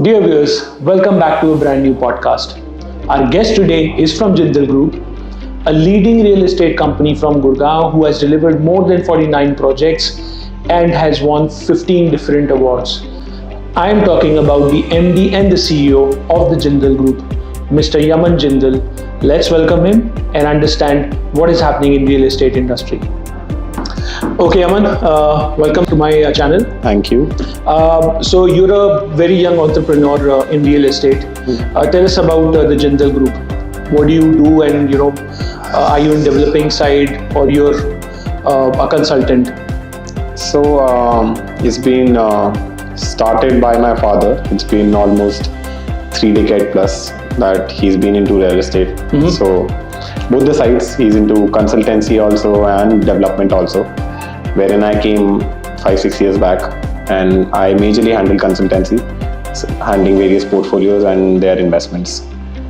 Dear viewers, welcome back to a brand new podcast. Our guest today is from Gindel Group, a leading real estate company from Gurgaon who has delivered more than 49 projects and has won 15 different awards. I am talking about the MD and the CEO of the Gindel Group, Mr. Yaman Gindel. Let's welcome him and understand what is happening in real estate industry. Okay, Yaman, welcome to my channel. Thank you. So you're a very young entrepreneur in real estate. Tell us about the Gindel Group. What do you do, and are you in developing side or you're a consultant? So it's been started by my father. It's been almost 3 decades plus that he's been into real estate. So both the sides, he's into consultancy also and development also, wherein I came 5-6 years back, and I majorly handle consultancy, handling various portfolios and their investments.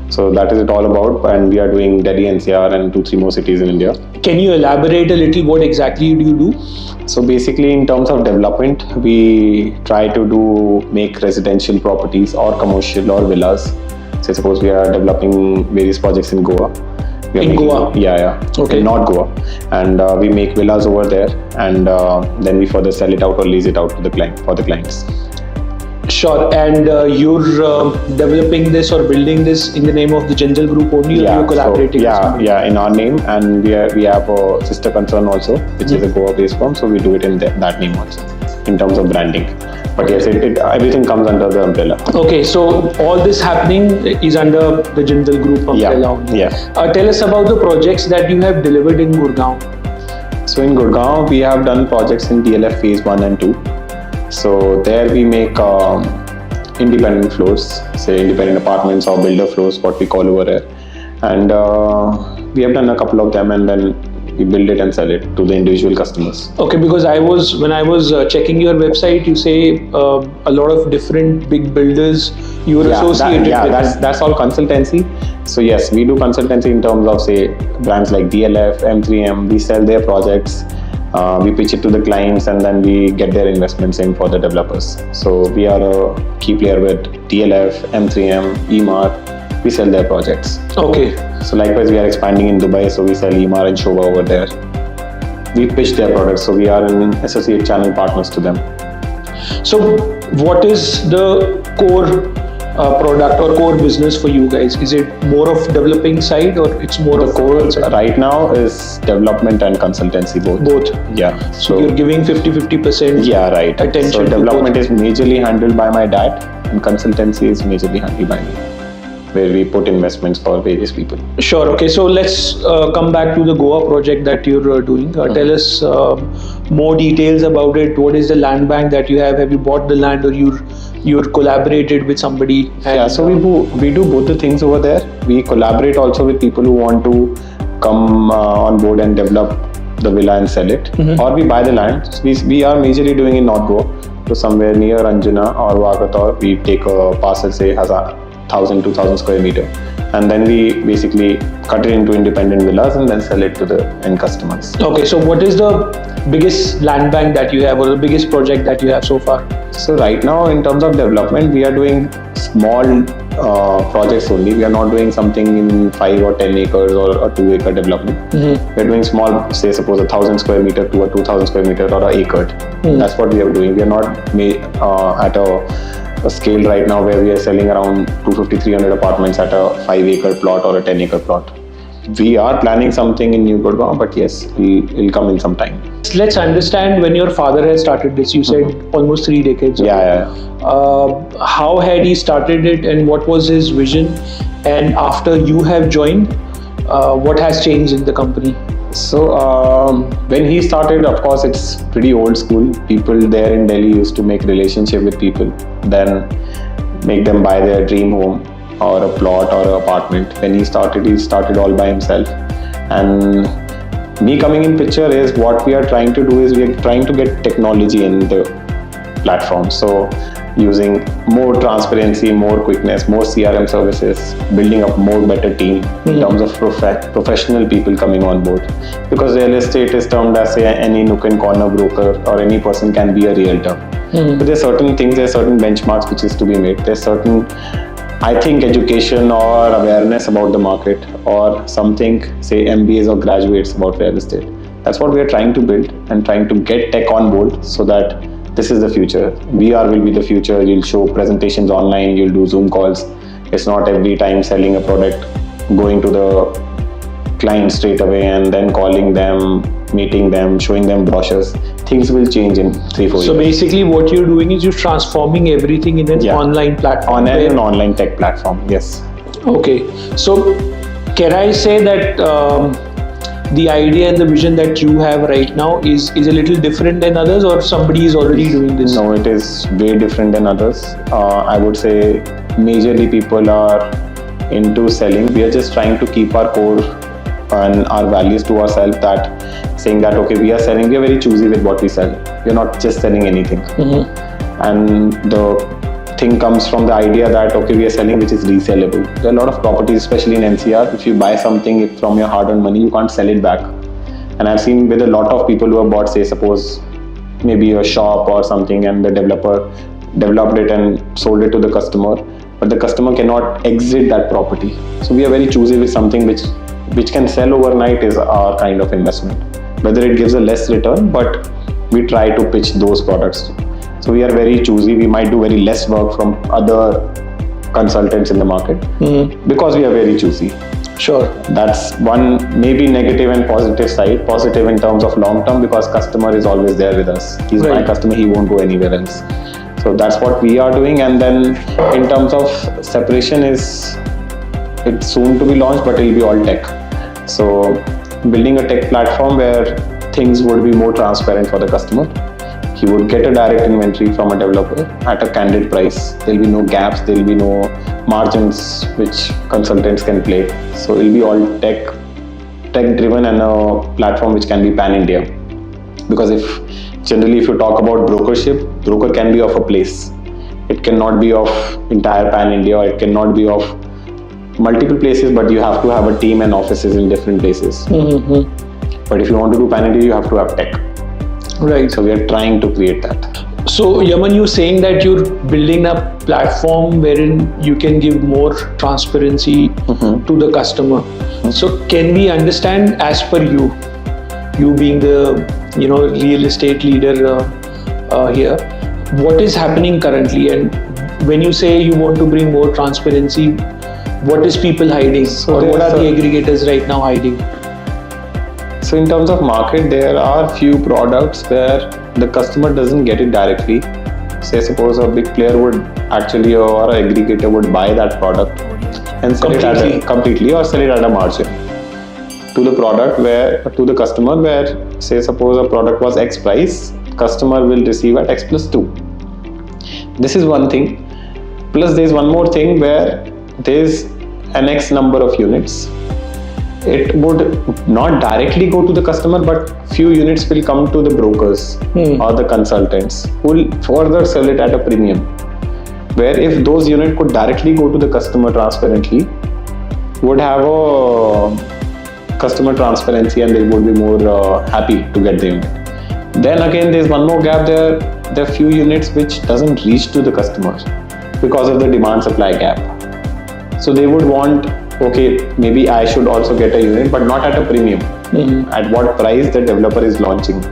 So that is it all about, and we are doing Delhi NCR and 2-3 more cities in India. Can you elaborate a little what exactly do you do? So basically, in terms of development, we try to make residential properties or commercial or villas. Say suppose we are developing various projects in Goa. Goa? Yeah. Okay. In North Goa. And we make villas over there, and then we further sell it out or lease it out to the clients. Sure. And you're developing this or building this in the name of the Gindel Group only, or you're collaborating? In our name, and we have a sister concern also, which is a Goa-based firm, so we do it in that name also, in terms of branding. But yes, everything comes under the umbrella. Okay, so all this happening is under the Gindel Group umbrella only. Tell us about the projects that you have delivered in Gurgaon. So in Gurgaon, we have done projects in DLF phase 1 and 2. So there we make independent floors, say independent apartments or builder floors, what we call over here. And we have done a couple of them, and then we build it and sell it to the individual customers. Okay, because when I was checking your website, you say a lot of different big builders you were associated with. That's all consultancy. So yes, we do consultancy in terms of, say, brands like DLF, M3M. We sell their projects, we pitch it to the clients, and then we get their investments in for the developers. So we are a key player with DLF, M3M, EMAR. We sell their projects. Okay. So likewise, we are expanding in Dubai, so we sell EMAR and Shobha over there. We pitch their products, so we are an associate channel partners to them. So what is the core product or core business for you guys? Is it more of developing side, or it's more the of core right now is development and consultancy both. Yeah. So you're giving 50-50%. Yeah, right. Attention. So development is majorly handled by my dad, and consultancy is majorly handled by me, where we put investments for various people. Sure. Okay, so let's come back to the Goa project that you're doing. Tell us more details about it. What is the land bank that you have? Have you bought the land, or you're collaborated with somebody? So we do both the things over there. We collaborate also with people who want to come on board and develop the villa and sell it, or we buy the land. We are majorly doing in North Goa, so somewhere near Anjuna or Wagator. We take a parcel, say 1,000-2,000 square meter, and then we basically cut it into independent villas and then sell it to the end customers. Okay, so what is the biggest land bank that you have, or the biggest project that you have so far? So right now, in terms of development, we are doing small projects only. We are not doing something in 5 or 10 acres or a 2-acre development. We are doing small, say suppose 1,000 square meter to a 2,000 square meter or an acre. That's what we are doing. We are not at a scale right now where we are selling around 250-300 apartments at a 5-acre plot or a 10-acre plot. We are planning something in New Gurgaon, but yes, it'll come in some time. Let's understand when your father had started this. You said almost 3 decades ago. Yeah. How had he started it, and what was his vision? And after you have joined, what has changed in the company? So when he started, of course, it's pretty old school. People there in Delhi used to make relationship with people, then make them buy their dream home or a plot or an apartment. When he started all by himself. And me coming in picture is what we are trying to do is we are trying to get technology in the platform. So using more transparency, more quickness, more CRM services, building up more better team in terms of professional people coming on board. Because real estate is termed as, say, any nook and corner broker, or any person can be a realtor. But there's certain things, there's certain benchmarks which is to be made. There's certain, I think, education or awareness about the market, or something, say MBAs or graduates about real estate. That's what we are trying to build and trying to get tech on board, so that this is the future. VR will be the future. You'll show presentations online, you'll do Zoom calls. It's not every time selling a product, going to the client straight away and then calling them, meeting them, showing them brochures. Things will change in 3-4 years. So basically what you're doing is you're transforming everything in an online platform. On an online tech platform, yes. Okay. So can I say that the idea and the vision that you have right now is a little different than others, or somebody is already doing this? No, it is way different than others. I would say majorly people are into selling. We are just trying to keep our core and our values to ourselves, that saying that, okay, we are selling, we are very choosy with what we sell. We are not just selling anything. And the thing comes from the idea that, okay, we are selling which is resellable. There are a lot of properties, especially in NCR, if you buy something from your hard-earned money, you can't sell it back. And I've seen with a lot of people who have bought, say, suppose maybe a shop or something, and the developer developed it and sold it to the customer, but the customer cannot exit that property. So we are very choosy with something which can sell overnight is our kind of investment. Whether it gives a less return, but we try to pitch those products. So we are very choosy. We might do very less work from other consultants in the market because we are very choosy. Sure. That's one maybe negative and positive side. Positive in terms of long term, because customer is always there with us. He's my customer, he won't go anywhere else. So that's what we are doing. And then in terms of separation, it's soon to be launched, but it'll be all tech. So building a tech platform where things would be more transparent for the customer. He would get a direct inventory from a developer at a candid price. There will be no gaps, there will be no margins which consultants can play. So it will be all tech driven, and a platform which can be pan-India. Because if you talk about broker can be of a place. It cannot be of entire pan-India, or it cannot be of multiple places, but you have to have a team and offices in different places. But if you want to do pan-India, you have to have tech. Right. So we are trying to create that. So Yaman, you're saying that you're building a platform wherein you can give more transparency to the customer. So can we understand, as per you being the real estate leader here, what is happening currently? And when you say you want to bring more transparency, what is people hiding, or what are the aggregators right now hiding? So in terms of market, there are few products where the customer doesn't get it directly. Say suppose a big player would actually, or an aggregator would buy that product and sell it completely, or sell it at a margin to the customer, where say suppose a product was X price, customer will receive at X plus 2. This is one thing. Plus there's one more thing where there's an X number of units. It would not directly go to the customer, but few units will come to the brokers or the consultants who will further sell it at a premium. Where if those units could directly go to the customer transparently, would have a customer transparency, and they would be more happy to get the unit. Then again, there's one more gap there. There are few units which doesn't reach to the customer because of the demand supply gap. So they would want, okay, maybe I should also get a unit, but not at a premium. At what price the developer is launching.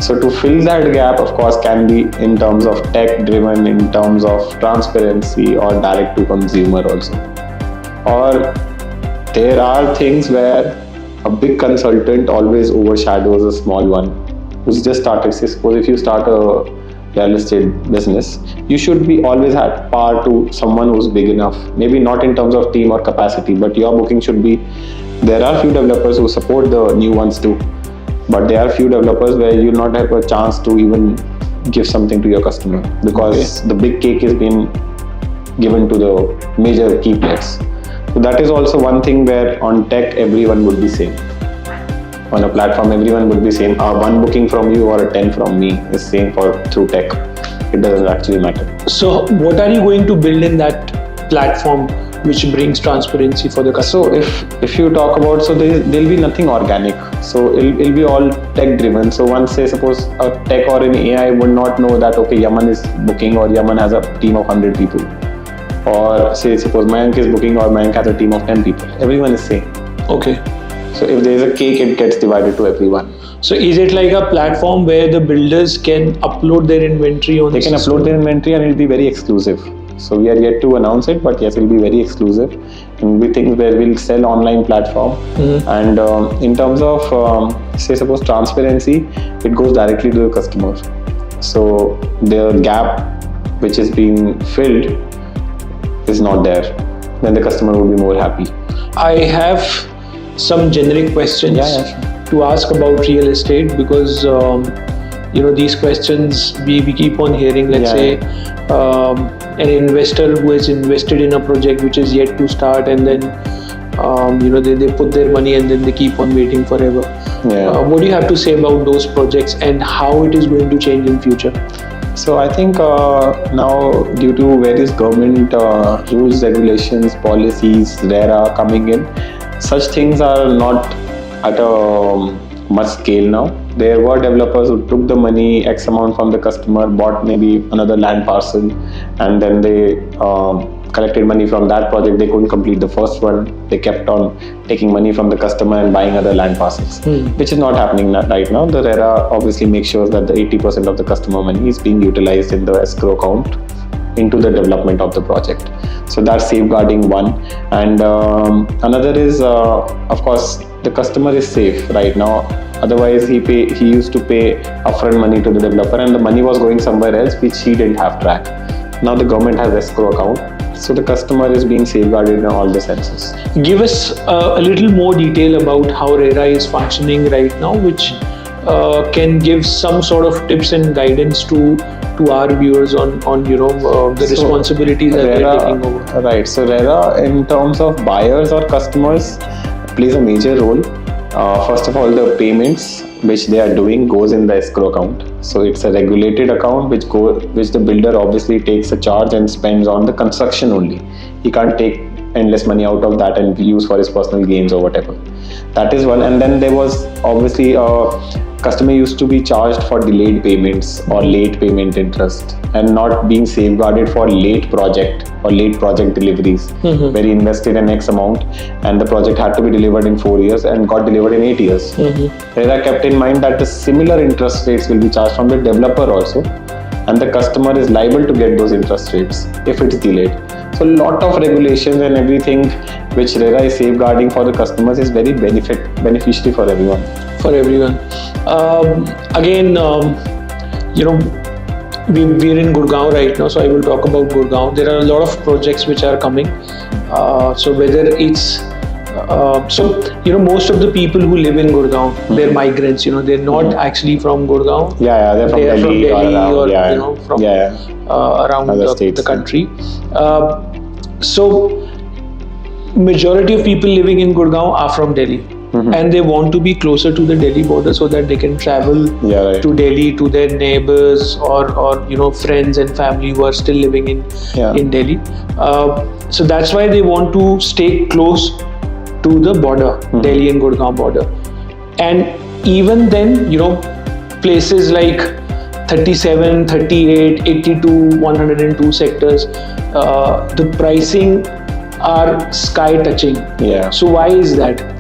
So to fill that gap, of course, can be in terms of tech driven, in terms of transparency, or direct to consumer also. Or there are things where a big consultant always overshadows a small one who's just started. Say suppose if you start a real estate business, you should be always at par to someone who's big enough. Maybe not in terms of team or capacity, but your booking should be. There are few developers who support the new ones too, but there are few developers where you'll not have a chance to even give something to your customer, because the big cake is being given to the major key players. So that is also one thing where on tech everyone would be same. On a platform everyone would be same. One booking from you or a 10 from me is same through tech. It doesn't actually matter. So what are you going to build in that platform which brings transparency for the customer. So if you talk about, so there'll be nothing organic. So it'll be all tech driven. So once, say suppose a tech or an AI would not know that okay, Yaman is booking or Yaman has a team of 100 people, or say suppose Mayank is booking or Mayank has a team of 10 people. Everyone is same. Okay. So if there is a cake, it gets divided to everyone. So is it like a platform where the builders can upload their inventory on? They can upload their inventory and it'll be very exclusive. So we are yet to announce it, but yes, it'll be very exclusive. And we think where we'll sell online platform. And in terms of say suppose transparency, it goes directly to the customer. So the gap which is being filled is not there. Then the customer will be more happy. I have some generic questions to ask about real estate, because these questions we keep on hearing. Let's say an investor who has invested in a project which is yet to start, and then they put their money and then they keep on waiting forever. What do you have to say about those projects and how it is going to change in future? So I think now, due to various government rules, regulations, policies, RERA coming in, such things are not at a much scale now. There were developers who took the money, X amount from the customer, bought maybe another land parcel, and then they collected money from that project. They couldn't complete the first one. They kept on taking money from the customer and buying other land parcels, which is not happening right now. The RERA obviously makes sure that the 80% of the customer money is being utilized in the escrow account into the development of the project. So that's safeguarding one. And another is, of course, the customer is safe right now. Otherwise, he used to pay upfront money to the developer, and the money was going somewhere else, which he didn't have track. Now the government has escrow account, so the customer is being safeguarded in all the senses. Give us a little more detail about how RERA is functioning right now, which can give some sort of tips and guidance to our viewers on the responsibilities that they are taking over. Right. So RERA, in terms of buyers or customers, plays a major role. First of all, the payments which they are doing goes in the escrow account. So it's a regulated account which the builder obviously takes a charge and spends on the construction only. He can't take endless money out of that and use for his personal gains or whatever. That is one. And then there was obviously customer used to be charged for delayed payments or late payment interest, and not being safeguarded for late project or late project deliveries, where he invested an X amount and the project had to be delivered in 4 years and got delivered in 8 years. RERA kept in mind that the similar interest rates will be charged from the developer also, and the customer is liable to get those interest rates if it's delayed. So a lot of regulations and everything which RERA is safeguarding for the customers is very beneficiary for everyone. Again, we're in Gurgaon right now, so I will talk about Gurgaon. There are a lot of projects which are coming. So whether it's most of the people who live in Gurgaon, they're migrants. They're not actually from Gurgaon. They're from Delhi or from around the country. So majority of people living in Gurgaon are from Delhi. And they want to be closer to the Delhi border so that they can travel to Delhi to their neighbors or friends and family who are still living in Delhi. So that's why they want to stay close to the border, Delhi and Gurgaon border. And even then, places like 37, 38, 82, 102 sectors, the pricing are sky touching. So why is that?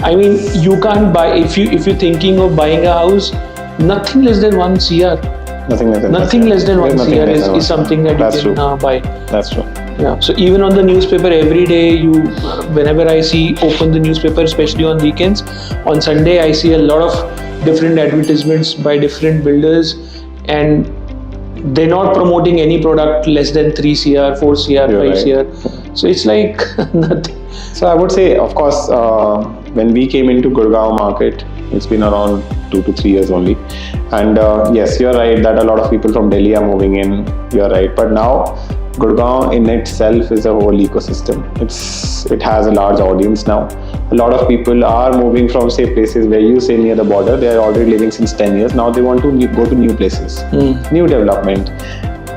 I mean, you can't buy, if you're thinking of buying a house, nothing less than 1 CR. Nothing less than 1 CR is something that you can buy. That's true. So even on the newspaper, every day whenever I open the newspaper, especially on weekends, on Sunday I see a lot of different advertisements by different builders, and they're not promoting any product less than 3 CR, 4 CR, 5 CR. So it's like nothing. So I would say, of course, when we came into Gurgaon market, it's been around 2 to 3 years only. And yes, you're right that a lot of people from Delhi are moving in. You're right. But now Gurgaon in itself is a whole ecosystem. It has a large audience now. A lot of people are moving from, say, places where you say near the border. They are already living since 10 years. Now they want to go to new places, new development.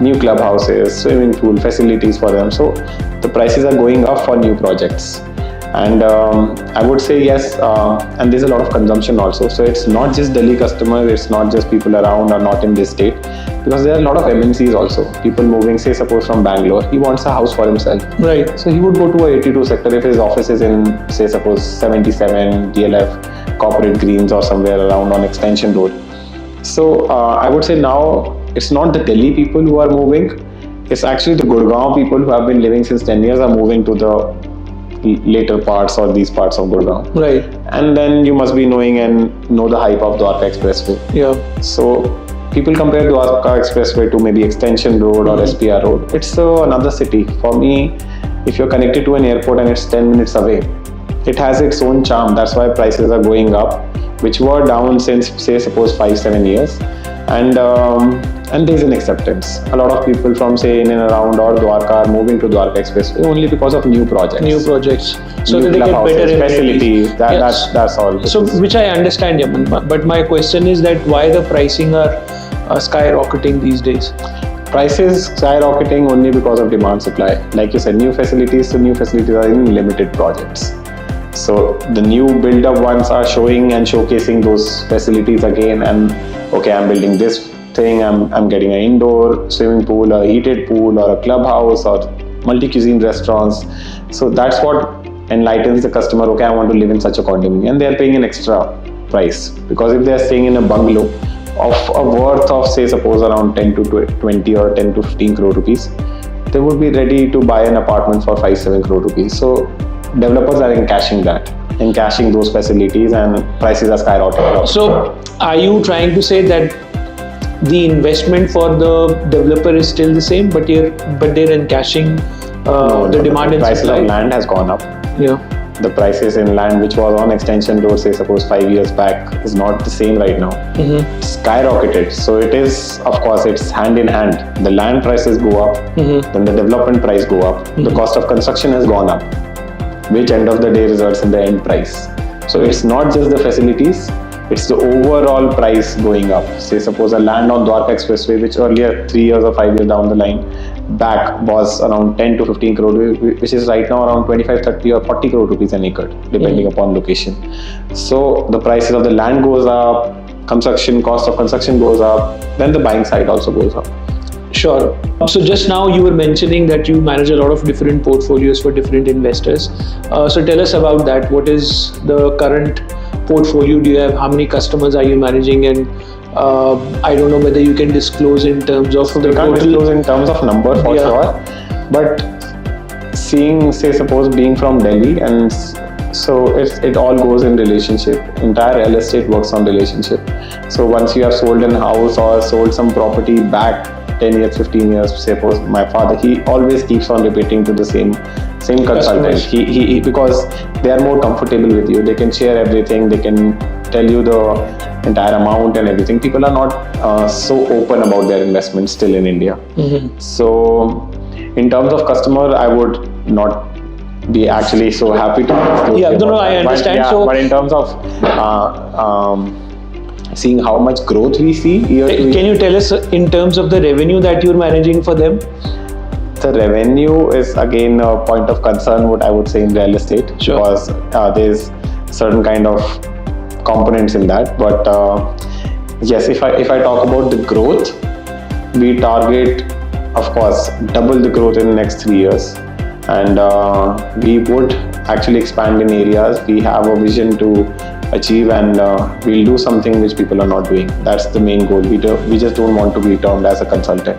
new clubhouses, swimming pool facilities for them. So the prices are going up for new projects. And I would say yes, and there's a lot of consumption also. So it's not just Delhi customers, it's not just people around or not in this state, because there are a lot of MNCs also. People moving, say suppose from Bangalore, he wants a house for himself. Right. So he would go to a 82 sector if his office is in, say suppose 77 DLF, Corporate Greens or somewhere around on Extension Road. So I would say now it's not the Delhi people who are moving, it's actually the Gurgaon people who have been living since 10 years are moving to the later parts or these parts of Gurgaon. Right. And then you must be knowing and know the hype of Dwarka Expressway. Yeah. So people compare Dwarka Expressway to maybe Extension Road or SPR Road. It's another city. For me, if you're connected to an airport and it's 10 minutes away, it has its own charm. That's why prices are going up, which were down since, say, suppose 5-7 years. And there's an acceptance. A lot of people from, say, in and around or Dwarka are moving to Dwarka Expressway only because of new projects. New projects. So new that they get better facilities. That's all. So which I understand, Yaman. But my question is that why the pricing are skyrocketing these days? Prices skyrocketing only because of demand supply. Like you said, new facilities are in limited projects. So the new build-up ones are showing and showcasing those facilities again, and okay, I'm building this thing, I'm getting an indoor swimming pool, a heated pool, or a clubhouse, or multi-cuisine restaurants. So that's what enlightens the customer. Okay, I want to live in such a condominium, and they're paying an extra price, because if they're staying in a bungalow of a worth of, say, suppose around 10 to 20 or 10 to 15 crore rupees, they would be ready to buy an apartment for 5-7 crore rupees. So developers are encashing those facilities, and prices are skyrocketing. So are you trying to say that the investment for the developer is still the same, but they're encashing the demand and prices supply? of land has gone up. Yeah. The prices in land which was on Extension Road, say suppose 5 years back, is not the same right now. It's skyrocketed. So it is, of course, it's hand in hand. The land prices go up, then the development price go up. The cost of construction has gone up, which end of the day results in the end price. So it's not just the facilities, it's the overall price going up. Say suppose a land on Dwarka Expressway, which earlier 3 years or 5 years down the line back was around 10 to 15 crore, which is right now around 25, 30 or 40 crore rupees an acre, depending upon location. So the prices of the land goes up, cost of construction goes up, then the buying side also goes up. Sure. So just now you were mentioning that you manage a lot of different portfolios for different investors. So tell us about that. What is the current portfolio do you have? How many customers are you managing? And I don't know whether you can disclose in terms of we can't disclose in terms of number for sure, but seeing, say suppose being from Delhi, and so it all goes in relationship. Entire real estate works on relationship. So once you have sold a house or sold some property back 10 years, 15 years, suppose my father, he always keeps on repeating to the same consultant. He because they are more comfortable with you. They can share everything. They can tell you the entire amount and everything. People are not so open about their investments still in India. So in terms of customer, I would not be actually so happy to I understand. But in terms of seeing how much growth we see year to year. Can you tell us in terms of the revenue that you're managing for them? The revenue is again a point of concern, what I would say in real estate, because there's certain kind of components in that. But yes, if I talk about the growth, we target, of course, double the growth in the next 3 years, and we would actually expand in areas. We have a vision to achieve, and we'll do something which people are not doing. That's the main goal. We just don't want to be termed as a consultant.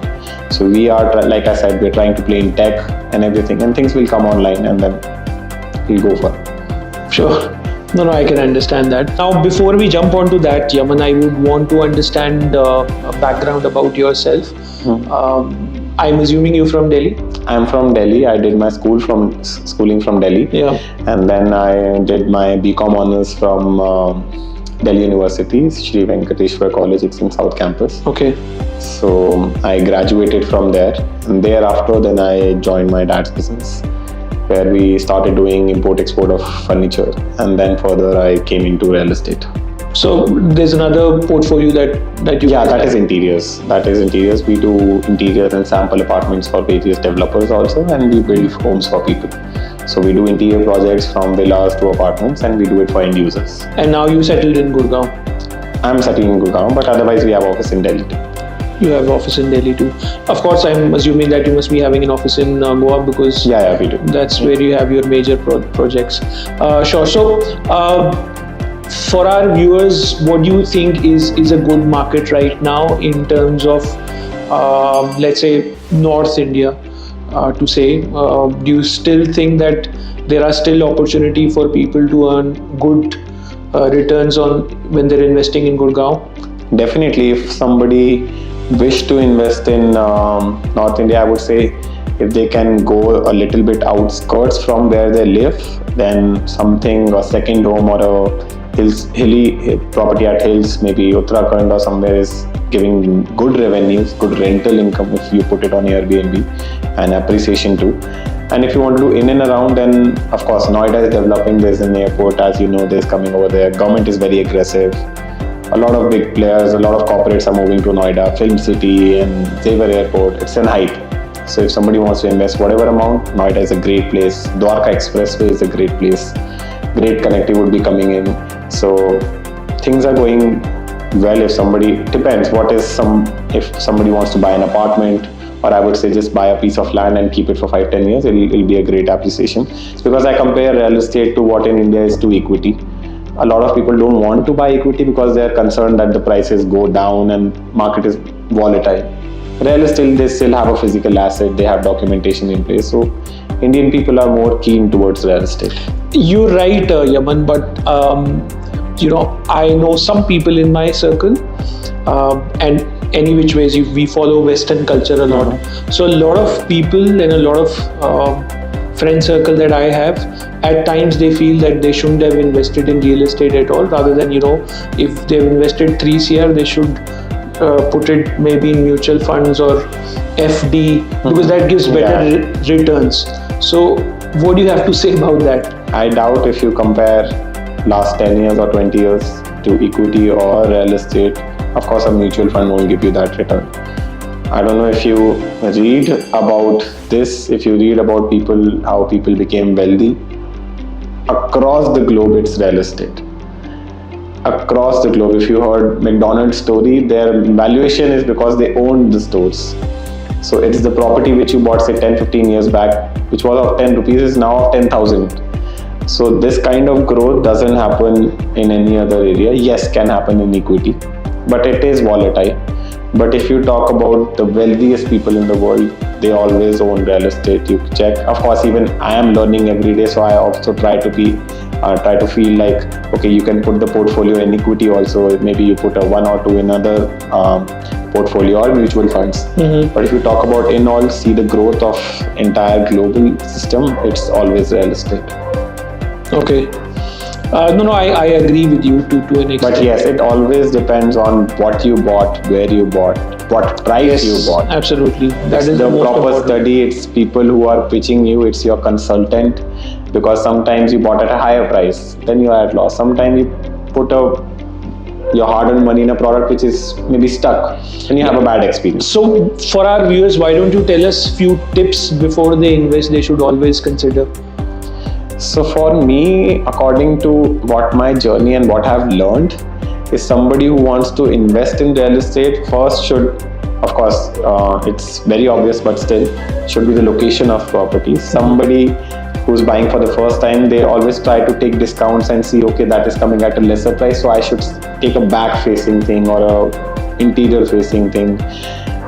So we are, like I said, we're trying to play in tech and everything, and things will come online, and then we'll go for it. Sure. No, I can understand that. Now, before we jump onto that, Yaman, I would want to understand a background about yourself. I'm assuming you're from Delhi? I'm from Delhi. I did my schooling from Delhi. Yeah. And then I did my BCom honors from Delhi University, Sri Venkateshwar College. It's in South Campus. Okay. So I graduated from there, and thereafter then I joined my dad's business, where we started doing import-export of furniture, and then further I came into real estate. So there's another portfolio that you Yeah, that is interiors. We do interiors and sample apartments for various developers also, and we build homes for people. So we do interior projects from villas to apartments, and we do it for end users. And now you settled in Gurgaon. I'm settled in Gurgaon, but otherwise we have office in Delhi too. You have office in Delhi too. Of course, I'm assuming that you must be having an office in Goa, because Yeah, we do. that's where you have your major projects. Sure. So, for our viewers, what do you think is a good market right now in terms of, let's say, North India? To say, do you still think that there are still opportunity for people to earn good returns on when they're investing in Gurgaon? Definitely, if somebody wish to invest in North India, I would say if they can go a little bit outskirts from where they live, then something, a second home or a hilly property at hills, maybe Uttarakhand or somewhere, is giving good revenues, good rental income if you put it on Airbnb, and appreciation too. And if you want to do in and around, then of course Noida is developing. There's an airport, as you know, there's coming over there. Government is very aggressive. A lot of big players, a lot of corporates are moving to Noida, Film City and Xavier Airport. It's an hype. So if somebody wants to invest whatever amount, Noida is a great place. Dwarka Expressway is a great place. Great connectivity would be coming in. So things are going well. If somebody, depends if somebody wants to buy an apartment, or I would say just buy a piece of land and keep it for 5-10 years, it'll be a great appreciation. It's because I compare real estate to what in India is to equity. A lot of people don't want to buy equity because they're concerned that the prices go down and market is volatile. Real estate, they still have a physical asset, they have documentation in place. So Indian people are more keen towards real estate. You're right, Yaman, but I know some people in my circle, and any which ways we follow Western culture a lot. So a lot of people and a lot of friend circle that I have, at times they feel that they shouldn't have invested in real estate at all, rather than, if they've invested 3 CR, they should put it maybe in mutual funds or FD, because that gives better returns. So what do you have to say about that? I doubt if you compare last 10 years or 20 years to equity or real estate, of course a mutual fund won't give you that return. I don't know if you read about this, if you read about how people became wealthy. Across the globe, it's real estate. Across the globe, if you heard McDonald's story, their valuation is because they owned the stores. So it's the property which you bought, say 10-15 years back, which was of 10 rupees, is now of 10,000. So this kind of growth doesn't happen in any other area. Yes, can happen in equity, but it is volatile. But if you talk about the wealthiest people in the world, they always own real estate. You check. Of course, even I am learning every day, so I also try to feel like, okay, you can put the portfolio in equity also. Maybe you put a 1 or 2 in other portfolio or mutual funds. But if you talk about in all, see the growth of entire global system, it's always real estate. Okay. I agree with you to an extent. But yes, it always depends on what you bought, where you bought, what price you bought. Absolutely. That It's is the most proper important. study. It's people who are pitching you. It's your consultant, because sometimes you bought at a higher price, then you are at loss. Sometimes you put your hard-earned money in a product which is maybe stuck, and you have a bad experience. So for our viewers, why don't you tell us few tips before they invest they should always consider? So for me, according to what my journey and what I've learned, is somebody who wants to invest in real estate first should, of course, it's very obvious, but still, should be the location of property. Somebody who's buying for the first time, they always try to take discounts and see, okay, that is coming at a lesser price, so I should take a back-facing thing or a interior-facing thing.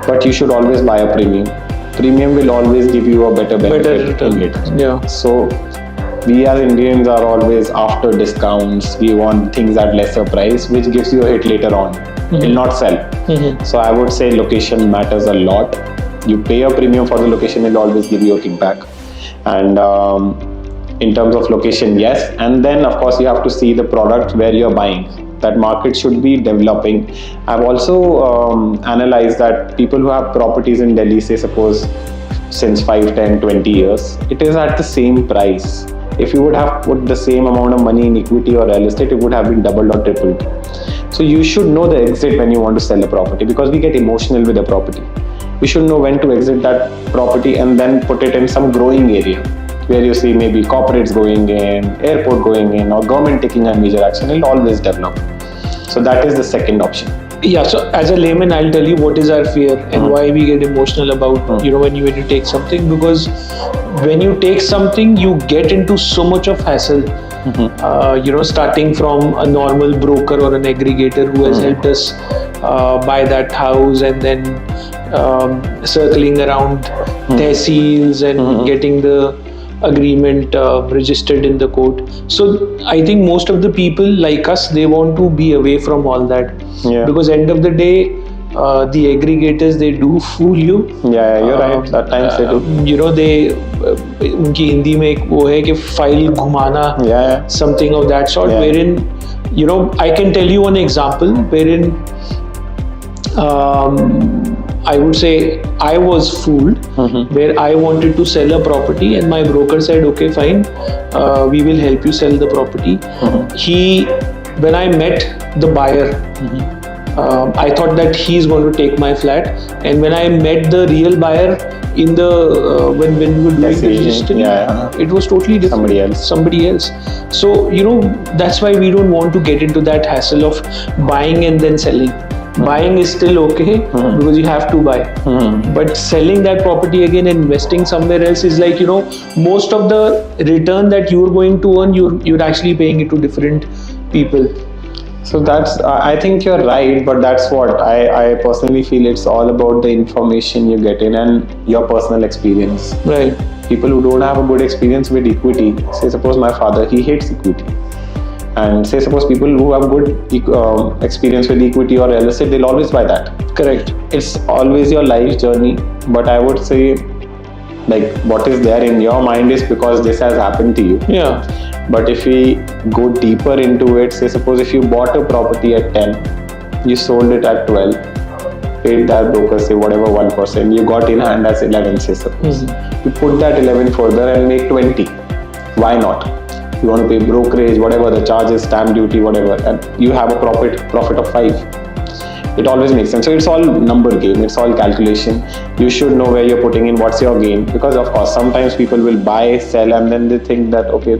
But you should always buy a premium. Premium will always give you a better benefit in it. Yeah. So we as Indians are always after discounts. We want things at lesser price, which gives you a hit later on. It will not sell. So I would say location matters a lot. You pay a premium for the location, it will always give you a kickback. And in terms of location, yes. And then of course you have to see the product where you're buying. That market should be developing. I've also analyzed that people who have properties in Delhi, say suppose since 5, 10, 20 years, it is at the same price. If you would have put the same amount of money in equity or real estate, it would have been doubled or tripled. So you should know the exit when you want to sell a property, because we get emotional with a property. You should know when to exit that property and then put it in some growing area where you see maybe corporates going in, airport going in, or government taking a major action. It will always develop. So that is the second option. Yeah, so as a layman, I'll tell you what is our fear and why we get emotional about, when you take something. Because when you take something, you get into so much of hassle. Starting from a normal broker or an aggregator who has helped us buy that house, and then circling around tehsils and getting the agreement registered in the court. So I think most of the people like us, they want to be away from all that. Because end of the day, the aggregators, they do fool you. Yeah, you're right. At times they do. They उनकी हिंदी में एक वो है कि file घुमाना, something of that sort, wherein I can tell you one example wherein I would say I was fooled, where I wanted to sell a property and my broker said, okay, fine, we will help you sell the property. When I met the buyer, I thought that he's going to take my flat, and when I met the real buyer in the when we were doing the registry, it was totally different. Somebody else. So that's why we don't want to get into that hassle of buying and then selling. Buying is still okay because you have to buy, but selling that property again and investing somewhere else is like, most of the return that you're going to earn, you're actually paying it to different people. So that's, I think you're right, but that's what I personally feel. It's all about the information you get in and your personal experience. Right. People who don't have a good experience with equity, say suppose my father, he hates equity. And say suppose people who have good experience with equity or real estate, they'll always buy that. Correct. It's always your life journey, but I would say like what is there in your mind is because this has happened to you. Yeah. But if we go deeper into it, say suppose if you bought a property at 10, you sold it at 12, paid that broker say whatever 1%, you got in hand as 11, say suppose. You put that 11 further and make 20. Why not? You want to pay brokerage, whatever the charges, stamp duty, whatever, and you have a profit of 5. It always makes sense. So it's all number game, it's all calculation. You should know where you're putting in, what's your gain, because of course sometimes people will buy, sell, and then they think that okay,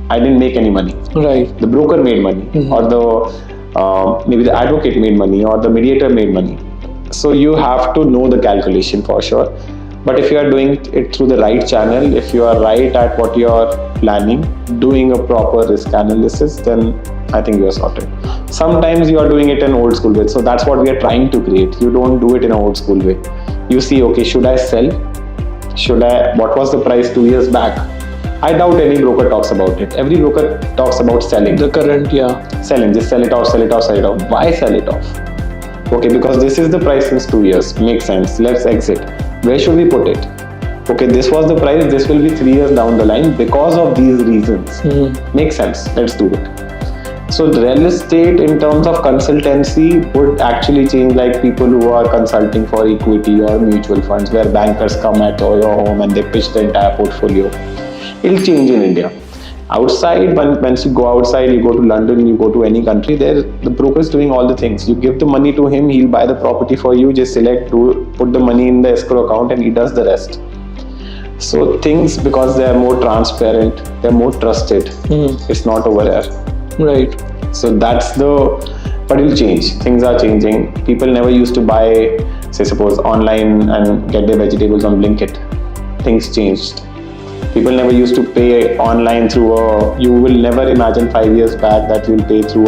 I didn't make any money. Right. The broker made money, or the maybe the advocate made money, or the mediator made money. So you have to know the calculation for sure. But if you are doing it through the right channel, if you are right at what you are planning, doing a proper risk analysis, then I think you are sorted. Sometimes you are doing it in old school way. So that's what we are trying to create. You don't do it in an old school way. You see, okay, should I sell? What was the price 2 years back? I doubt any broker talks about it. Every broker talks about selling. The current, Selling, just sell it off, sell it off, sell it off. Why sell it off? Okay, because this is the price since 2 years. Makes sense. Let's exit. Where should we put it? Okay, this was the price. This will be 3 years down the line because of these reasons. Makes sense. Let's do it. So real estate in terms of consultancy would actually change, like people who are consulting for equity or mutual funds, where bankers come at your home and they pitch the entire portfolio. It'll change in India. Outside, once you go outside, you go to London, you go to any country, there the broker is doing all the things. You give the money to him, he'll buy the property for you, just put the money in the escrow account, and he does the rest. So things, because they are more transparent, they're more trusted. It's not over here. Right. So but it'll change. Things are changing. People never used to buy, say suppose online and get their vegetables on Blinkit. Things changed. People never used to pay online you will never imagine 5 years back that you'll pay through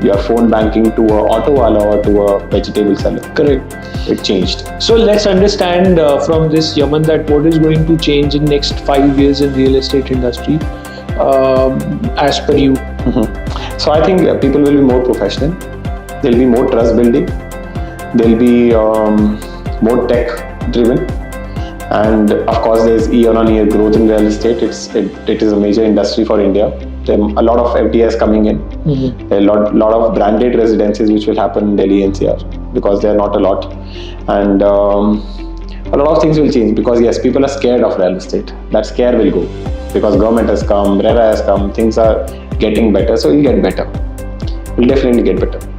your phone banking to a auto wala or to a vegetable seller. Correct. It changed. So let's understand from this, Yaman, that what is going to change in next 5 years in real estate industry as per you. So I think people will be more professional. There'll be more trust building. There'll be more tech driven. And of course, there's year-on-year growth in real estate. It is a major industry for India. There are a lot of FDIs coming in. There are a lot of branded residences which will happen in Delhi NCR because there are not a lot. And a lot of things will change because yes, people are scared of real estate. That scare will go. because government has come, RERA has come, things are getting better, so it'll get better. It'll definitely get better.